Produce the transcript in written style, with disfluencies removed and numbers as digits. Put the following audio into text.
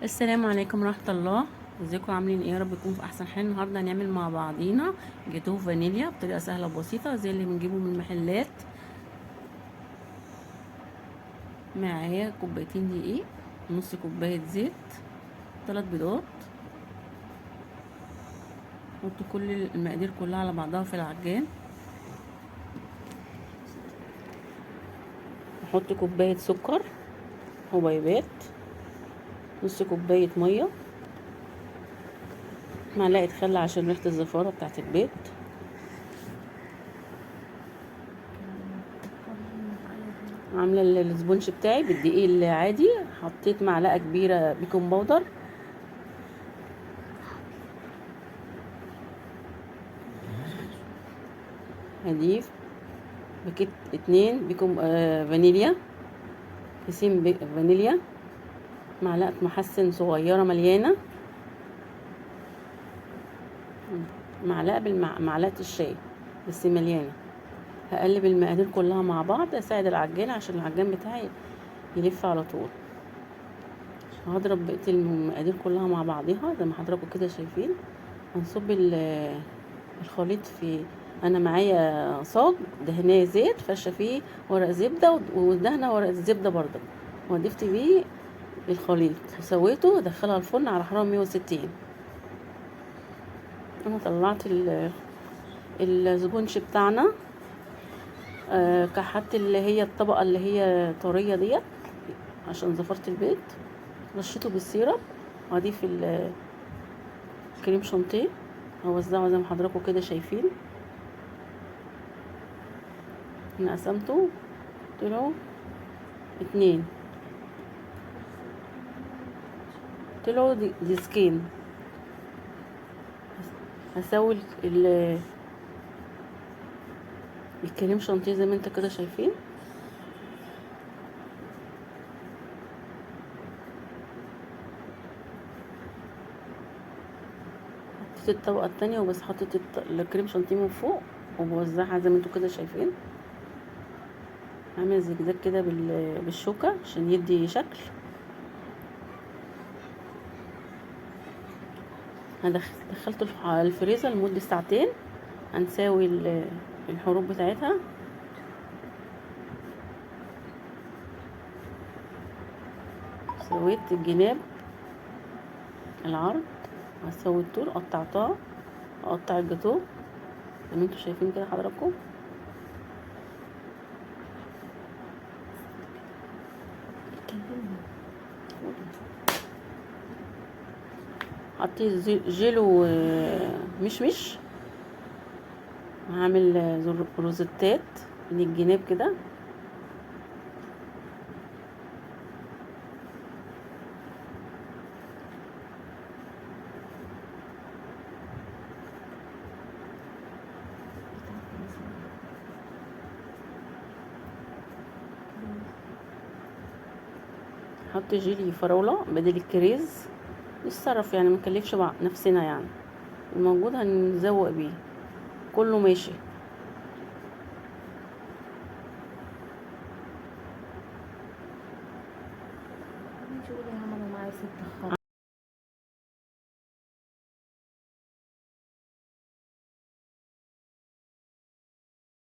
السلام عليكم ورحمة الله. ازيكم عاملين ايه؟ يا رب تكونوا في احسن حال. النهارده هنعمل مع بعضينا جاتوه فانيليا بطريقة سهلة وبسيطة زي اللي بنجيبه من المحلات. معايا كوبايتين دقيق، نص كوباية زيت، 3 بيضات. نحط كل المقادير كلها على بعضها في العجان. نحط كوباية سكر حبيبات، نص كوباية مية، معلقة خل عشان ريحة الزفارة بتاعت البيض، عامله السبونج بتاعي بالدقيق العادي. حطيت معلقه كبيره بيكنج باودر، هضيف باكيت 2 بيكنج فانيليا، كيسين فانيليا، معلقه محسن صغيره مليانه، معلقه معلقه الشاي بس مليانه. هقلب المقادير كلها مع بعض، اساعد العجان عشان العجان بتاعي يلف على طول. هضرب بقيه المقادير كلها مع بعضها زي ما حضراتكم كده شايفين. هنصب الخليط في، انا معايا صاج دهناه زيت، فشه فيه ورق زبده ودهنه ورق الزبده برضه، وضفت بيه الخليط وسويته. ادخلها الفرن على حراره 160. انا طلعت السبونج بتاعنا. كحت اللي هي الطبقه اللي هي طريه ديت عشان زفرت البيض، رشيته بالسيرب، واضيف الكريم شانتيه، اوزعه زي ما حضراتكم كده شايفين. انا قسمته، طلعوا 2، طلعوا ديسكين. هسوي الكريم شانتيه زي ما انت كده شايفين. حطيت الطبقه التانية وبس، حطيت الكريم شانتيه من فوق وبوزعها زي ما انتوا كده شايفين. عامل زجزاج كده بالشوكه عشان يدي شكل. دخلته الفريزر لمده ساعتين. هنساوي الحروف بتاعتها. سويت الجناب العرض، هسوي الطول، قطعتها، اقطع الجاتوه زي ما انتوا شايفين كده حضراتكم. حطيت جيلو مشمش، هعمل روزتات من الجناب كده. حط جيلي فراولة بدل الكريز، نتصرف يعني منكلفش نفسنا يعني، الموجود هنزوق بيه، كله ماشي.